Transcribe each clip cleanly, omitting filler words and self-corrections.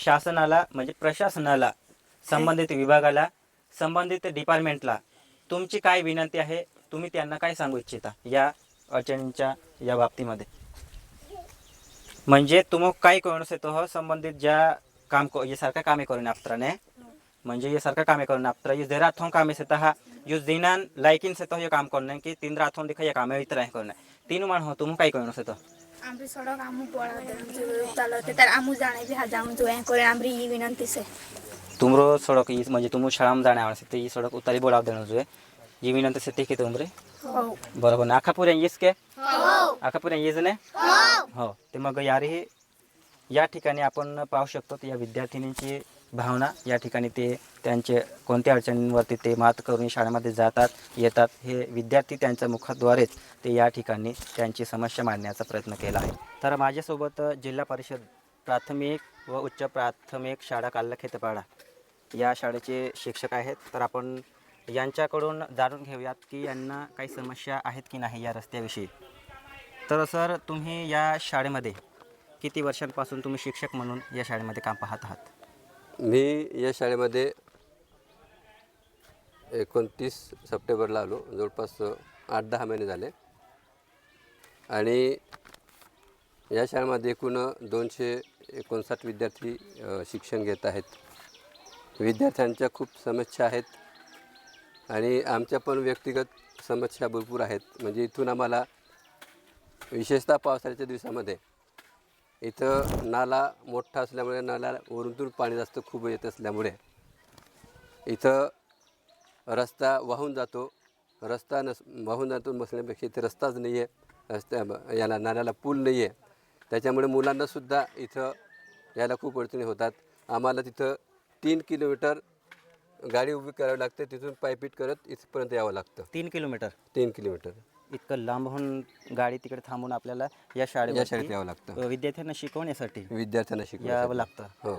शासनाला म्हणजे प्रशासनाला, संबंधित विभागाला, संबंधित डिपार्टमेंटला तुमची काय विनंती आहे, तुम्ही त्यांना काय सांगू इच्छिता या अडचणींच्या या बाबतीमध्ये? म्हणजे तुम काय कळून येतो हो संबंधित ज्या काम ये सारखा कामे करून आपत्राने म्हणजे ये सारखा कामे करून आपत्रा ये जरा थों कामे से तहा युस दिनान लाइकिन से तो ये काम करने की तीन रातों दिखा ये कामे इतना है करने तीन मान हो तुम काय कळून येतो? आमरी सड़क आमू पड़ा दे तालते तर आमू जाने भी हजाम जो है करे आमरी ये विनंती से तुमरो सड़क ये म्हणजे तुम शाळाम जाणे आवश्यक ये सड़क उतारी बोलाव देणं जो ये विनंती से ठीक आहे तुमरे हो बरोबर ना आखापुरे येस के हो आखापुरे येस ने हो ते मग यारी या ठिकाणी आपण पाहू शकतो या विद्यार्थिनींची भावना या ठिकाणी ते त्यांचे कोणत्या अडचणींवरती ते मात करून शाळेमध्ये जातात येतात हे विद्यार्थी त्यांच्या मुखाद्वारेच ते या ठिकाणी त्यांची समस्या मांडण्याचा प्रयत्न केला आहे. तर माझ्यासोबत जिल्हा परिषद प्राथमिक व उच्च प्राथमिक शाळा काल्लखेतपाडा या शाळेचे शिक्षक आहेत. तर आपण यांच्याकडून जाणून घेऊयात की यांना काही समस्या आहेत की नाही या रस्त्याविषयी. तर सर तुम्ही या शाळेमध्ये किती वर्षांपासून तुम्ही शिक्षक म्हणून या शाळेमध्ये काम पाहत आहात? मी या शाळेमध्ये 29 सप्टेंबरला आलो. जवळपास 8-10 महिने झाले आणि या शाळेमध्ये एकूण 259 विद्यार्थी शिक्षण घेत आहेत. विद्यार्थ्यांच्या खूप समस्या आहेत आणि आमच्या पण व्यक्तिगत समस्या भरपूर आहेत. म्हणजे इथून आम्हाला विशेषतः पावसाळ्याच्या दिवसामध्ये इथं नाला मोठा असल्यामुळे नाला वरून पाणी जास्त खूप येत असल्यामुळे इथं रस्ता वाहून जातो. रस्ता वाहून जातो नसल्यापेक्षा इथे रस्ताच नाही आहे. रस्त्या याला नाल्याला पूल नाही आहे. त्याच्यामुळे मुलांनासुद्धा इथं यायला खूप अडचणी होतात. आम्हाला तिथं 3 किलोमीटर गाडी उभी करावी लागते. तिथून पायपीट करत इथपर्यंत यावं लागतं. 3 किलोमीटर 3 किलोमीटर इतकं लांबहून गाडी तिकडे थांबून आपल्याला या शाळेत शाळेत यावं लागतं. विद्यार्थ्यांना शिकवण्यासाठी विद्यार्थ्यांना यावं शिकवावं लागतं. हो.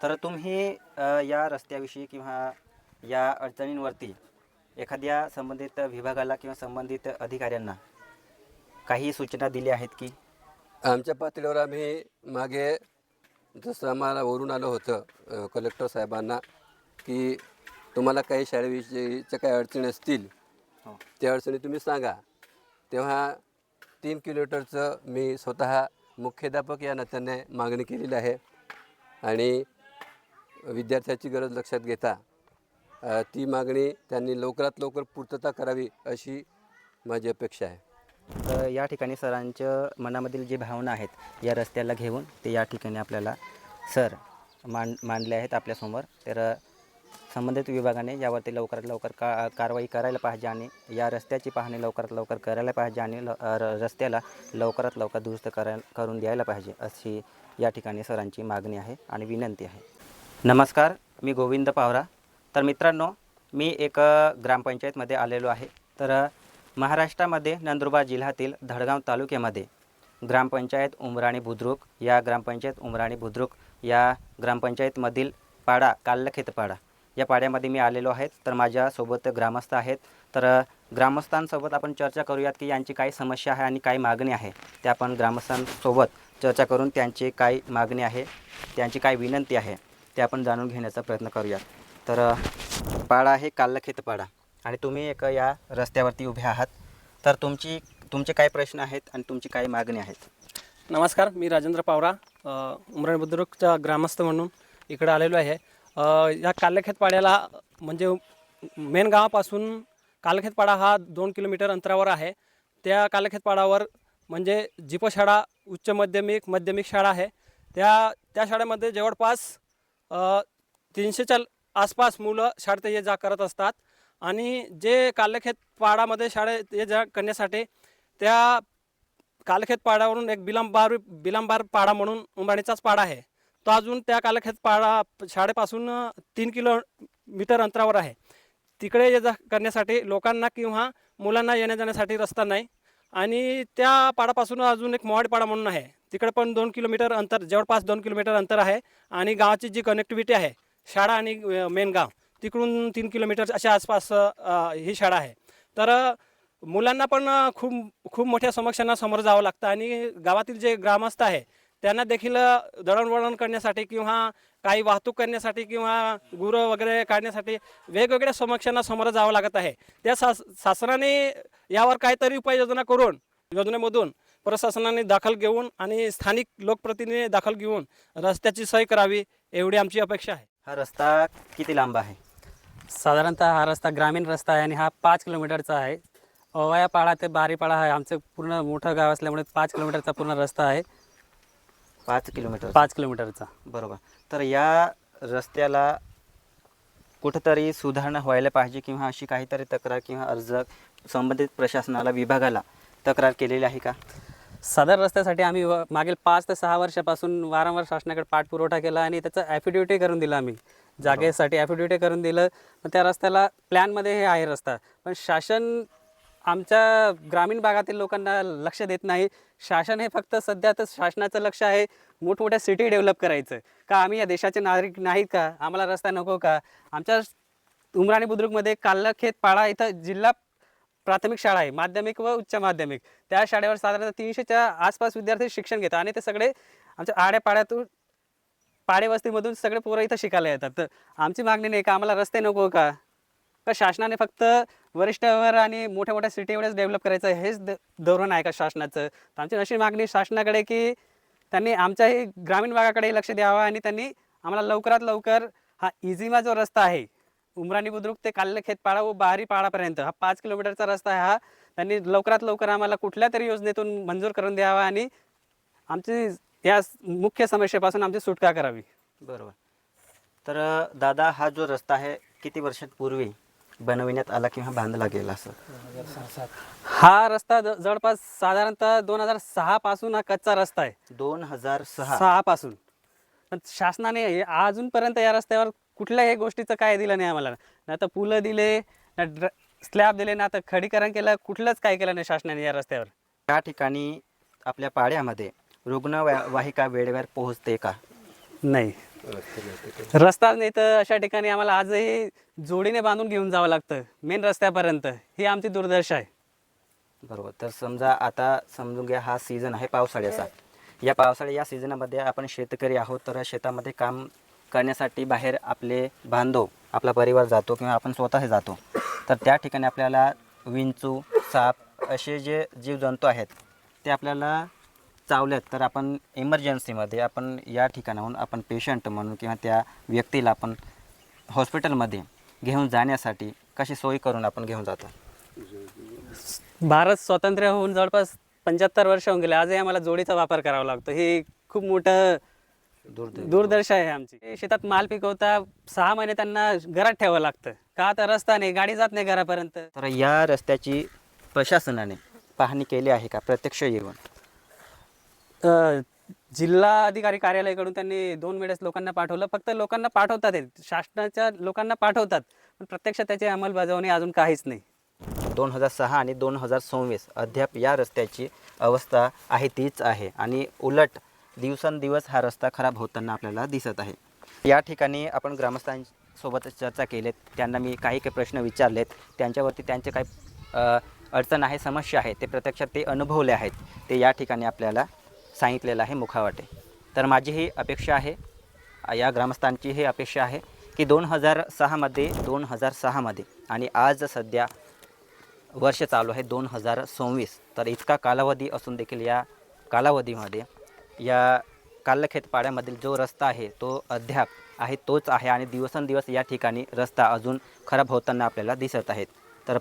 तर तुम्ही या रस्त्याविषयी किंवा या अडचणींवरती एखाद्या संबंधित विभागाला किंवा संबंधित अधिकाऱ्यांना काही सूचना दिल्या आहेत की? आमच्या पातळीवर आम्ही मागे जसं आम्हाला वरून आलं होतं कलेक्टर साहेबांना की तुम्हाला काही शाळेविषयीच्या काही अडचणी असतील हो. त्या अडचणी तुम्ही सांगा. तेव्हा 3 किलोमीटरचं मी स्वतः मुख्याध्यापक या नात्याने मागणी केलेली आहे आणि विद्यार्थ्याची गरज लक्षात घेता ती मागणी त्यांनी लवकरात लवकर पूर्तता करावी अशी माझी अपेक्षा आहे. तर या ठिकाणी सरांच्या मनामधील जे भावना आहेत या रस्त्याला घेऊन ते या ठिकाणी आपल्याला सर मांडले आहेत आपल्यासमोर. तर संबंधित विभागाने यावरती लवकरात लवकर कारवाई करायला पाहिजे आणि या रस्त्याची पाहणी लवकरात लवकर करायला पाहिजे आणि रस्त्याला लवकरात लवकर दुरुस्त करून द्यायला पाहिजे अशी या ठिकाणी सरांची मागणी आहे आणि विनंती आहे. नमस्कार, मी गोविंद पावरा. तर मित्रांनो, मी एक ग्रामपंचायतमध्ये आलेलो आहे. तर महाराष्ट्रामध्ये नंदुरबार जिल्ह्यातील धडगाव तालुक्यामध्ये ग्रामपंचायत उमराणी बुद्रुक या ग्रामपंचायतमधील पाडा काल्लखेतपाडा या पाड्यामध्ये मी आलेलो आहे. तर माझ्यासोबत ग्रामस्थ आहेत. तर ग्रामस्थांसोबत आपण चर्चा करूयात की यांची काय समस्या आहे आणि काय मागणी आहे. ते आपण ग्रामस्थांसोबत चर्चा करून त्यांची काय मागणी आहे, त्यांची काय विनंती आहे ते आपण जाणून घेण्याचा प्रयत्न करूयात. तर पाडा आहे काल्लखेतपाडा आणि तुम्ही एक या रस्त्यावरती उभे आहात. तर तुमचे काय प्रश्न आहेत आणि तुमची काय मागणी आहेत? नमस्कार, मी राजेंद्र पावरा उमराणी बुद्रुकचा ग्रामस्थ म्हणून इकडे आलेलो आहे. या काल्लखेतपाड्याला म्हणजे मेन गावापासून काल्लखेतपाडा हा 2 किलोमीटर अंतरावर आहे. त्या काल्लखेतपाडावर म्हणजे जिप शाळा उच्च माध्यमिक शाळा आहे. त्या शाळेमध्ये जवळपास 300च्या आसपास मुलं शाळेत ये जा करत असतात आणि जे काल्लखेतपाडामध्ये शाळेत ये जा करण्यासाठी त्या काल्लखेतपाडावरून एक बिलांबार पाडा म्हणून उमराणीचाच पाडा आहे. तो अजून त्या काल्लखेतपाडा शाळेपासून 3 किलोमीटर अंतरावर आहे. तिकडे ये जा करण्यासाठी लोकांना किंवा मुलांना येण्या जाण्यासाठी रस्ता नाही आणि त्या पाडापासून अजून एक मोवाडीपाडा म्हणून आहे. तिकडे पण 2 किलोमीटर अंतर, जवळपास 2 किलोमीटर अंतर आहे आणि गावाची जी कनेक्टिव्हिटी आहे शाळा आणि मेन गाव तिकडून 3 किलोमीटर अशा आसपास ही शाळा आहे. तर मुलांना पण खूप मोठ्या समस्यांना समोर जावं लागतं आणि गावातील जे ग्रामस्थ आहे त्यांना देखील दळणवळण करण्यासाठी किंवा काही वाहतूक करण्यासाठी किंवा गुरं वगैरे काढण्यासाठी वेगवेगळ्या समस्यांना सामोरं जावं लागत आहे. त्या शासनाने यावर काहीतरी उपाययोजना करून योजनेमधून प्रशासनाने दखल घेऊन आणि स्थानिक लोकप्रतिनिधी दखल घेऊन रस्त्याची सोय करावी एवढी आमची अपेक्षा आहे. हा रस्ता किती लांब आहे? साधारणतः हा रस्ता ग्रामीण रस्ता आहे आणि हा 5 किलोमीटरचा आहे. ओवायापाडा ते बारीपाडा आहे आमचं पूर्ण मोठं गाव असल्यामुळे 5 किलोमीटरचा पूर्ण रस्ता आहे. 5 किलोमीटर. 5 किलोमीटरचा. बरोबर. तर या रस्त्याला कुठंतरी सुधारणा व्हायला पाहिजे किंवा अशी काहीतरी तक्रार किंवा अर्ज संबंधित प्रशासनाला विभागाला तक्रार केलेली आहे का? सदर रस्त्यासाठी आम्ही मागील 5 ते 6 वर्षापासून वारंवार शासनाकडे पाठपुरावा केला आणि त्याचं ॲफिडेविटी करून दिलं आम्ही. जागेसाठी ॲफिडेविटी करून दिलं. पण त्या रस्त्याला प्लॅनमध्ये हे आहे रस्ता, पण शासन आमच्या ग्रामीण भागातील लोकांना लक्ष देत नाही. शासन हे फक्त सध्या तर शासनाचं लक्ष आहे मोठमोठ्या सिटी डेव्हलप करायचं. का आम्ही या देशाचे नागरिक नाहीत का? आम्हाला रस्ता नको का? आमच्या उमराणी बुद्रुकमध्ये काल्लखेत पाडा इथं जिल्हा प्राथमिक शाळा आहे, माध्यमिक व उच्च माध्यमिक. त्या शाळेवर साधारणतः 300च्या आसपास विद्यार्थी शिक्षण घेतात आणि ते सगळे आमच्या आड्यापाड्यातून पाडेवस्तीमधून सगळे पोरं इथं शिकायला येतात. तर आमची मागणी नाही का आम्हाला रस्ते नको का? का शासनाने फक्त वरिष्ठावर आणि मोठ्या मोठ्या सिटी एवढेच डेव्हलप करायचं हेच धोरण आहे का शासनाचं? तर आमची अशी मागणी शासनाकडे की त्यांनी आमच्याही ग्रामीण भागाकडे लक्ष द्यावं आणि त्यांनी आम्हाला लवकरात लवकर हा इझिमा जो रस्ता आहे उमराणी बुद्रुक ते काल्लखेतपाडा व बारी पाडापर्यंत हा 5 किलोमीटरचा रस्ता आहे, हा त्यांनी लवकरात लवकर आम्हाला कुठल्या तरी योजनेतून मंजूर करून द्यावा आणि आमची या मुख्य समस्येपासून आमची सुटका करावी. बरोबर. तर दादा हा जो रस्ता आहे किती वर्षांपूर्वी बनविण्यात आला किंवा बांधला गेला असं? हा रस्ता जवळपास साधारणतः 2006 पासून हा कच्चा रस्ता आहे. 2006. 6 पासून. पण शासनाने अजूनपर्यंत या रस्त्यावर कुठल्याही गोष्टीचं काय दिलं नाही आम्हाला. ना तर पुलं दिले, ना स्लॅब दिले, ना तर खडीकरण केलं, कुठलंच काय केलं नाही शासनाने या रस्त्यावर. त्या ठिकाणी आपल्या पाड्यामध्ये रुग्णवाहिका वेळेवर पोहोचते का? नाही, रस्ता नाही तर अशा ठिकाणी आम्हाला आजही जोडीने बांधून घेऊन जावं लागतं मेन रस्त्यापर्यंत. ही आमची दुर्दशा आहे. बरोबर. तर समजा आता समजून घ्या हा सीझन आहे पावसाळ्याचा. या सीझनामध्ये आपण शेतकरी आहोत, तर शेतामध्ये काम करण्यासाठी बाहेर आपले बांधव आपला परिवार जातो किंवा आपण स्वतः जातो. तर त्या ठिकाणी आपल्याला विंचू, साप असे जे जीवजंतू आहेत ते आपल्याला चावल्यात, तर आपण इमर्जन्सीमध्ये आपण या ठिकाणाहून आपण पेशंट म्हणून किंवा त्या व्यक्तीला आपण हॉस्पिटलमध्ये घेऊन जाण्यासाठी कशी सोय करून आपण घेऊन जातो? भारत स्वातंत्र्य होऊन जवळपास 75 वर्ष होऊन गेले, आजही आम्हाला जोडीचा वापर करावा लागतो. हे खूप मोठं दुर्दशा आहे आमची. शेतात माल पिकवता 6 महिने त्यांना घरात ठेवावं लागतं का? तर रस्ता नाही, गाडी जात नाही घरापर्यंत. तर या रस्त्याची प्रशासनाने पाहणी केली आहे का प्रत्यक्ष येऊन? जिल्हा अधिकारी कार्यालयाकडून त्यांनी 2 वेळेस लोकांना पाठवलं. फक्त लोकांना पाठवतात, शासनाच्या लोकांना पाठवतात, पण प्रत्यक्षात त्याची अंमलबजावणी अजून काहीच नाही. 2006 आणि 2026 अद्याप या रस्त्याची अवस्था आहे तीच आहे आणि उलट दिवसेंदिवस हा रस्ता खराब होताना आपल्याला दिसत आहे. या ठिकाणी आपण ग्रामस्थांसोबत चर्चा केलेत, त्यांना मी काही प्रश्न विचारलेत, त्यांच्यावरती त्यांचे काही अडचण आहे, समस्या आहे, ते प्रत्यक्षात ते अनुभवले आहेत, ते या ठिकाणी आपल्याला सांगितलेलं आहे मुखावाटे. तर माझी ही अपेक्षा आहे, या ग्रामस्थांची ही अपेक्षा आहे की 2006 मध्ये आणि आज सध्या वर्ष चालू आहे 2026, तर इतका कालावधी असून देखील या कालावधीमध्ये या काल्लखेत पाड्यामधील जो रस्ता आहे तो अद्याप आहे तोच आहे आणि दिवसेंदिवस या ठिकाणी रस्ता अजून खराब होताना आपल्याला दिसत आहेत. तर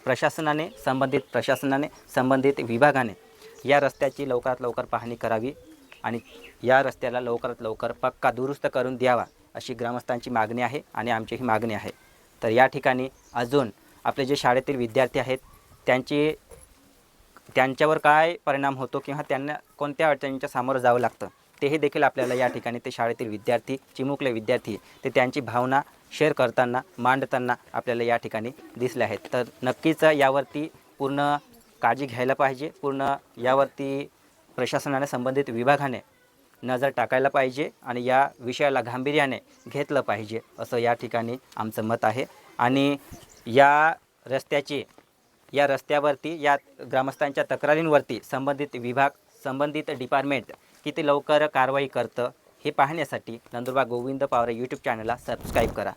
संबंधित विभागाने या रस्त्याची लवकरात लवकर पाहणी करावी आणि या रस्त्याला लवकरात लवकर पक्का दुरुस्त करून द्यावा अशी ग्रामस्थांची मागणी आहे आणि आमची ही मागणी आहे. तर या ठिकाणी अजून आपले जे शाळेतील विद्यार्थी आहेत त्यांच्यावर काय परिणाम होतो किंवा त्यांना कोणत्या अडचणींच्या सामोरं जावं लागतं तेही देखील आपल्याला या ठिकाणी ते शाळेतील विद्यार्थी, चिमुकले विद्यार्थी ते त्यांची भावना शेअर करताना, मांडताना आपल्याला या ठिकाणी दिसले आहेत. तर नक्कीच यावरती पूर्ण काळजी घ्यायला पाहिजे, पूर्ण यावरती प्रशासनाने संबंधित विभागाने नजर टाकायला पाहिजे आणि या विषयाला गांभीर्याने घेतलं पाहिजे असं या ठिकाणी आमचं मत आहे. आणि या रस्त्यावरती या ग्रामस्थांच्या तक्रारींवरती संबंधित विभाग, संबंधित डिपार्टमेंट किती लवकर कारवाई करतं हे पाहण्यासाठी नंदुरबार गोविंद पवार यूट्यूब चॅनलला सबस्क्राईब करा.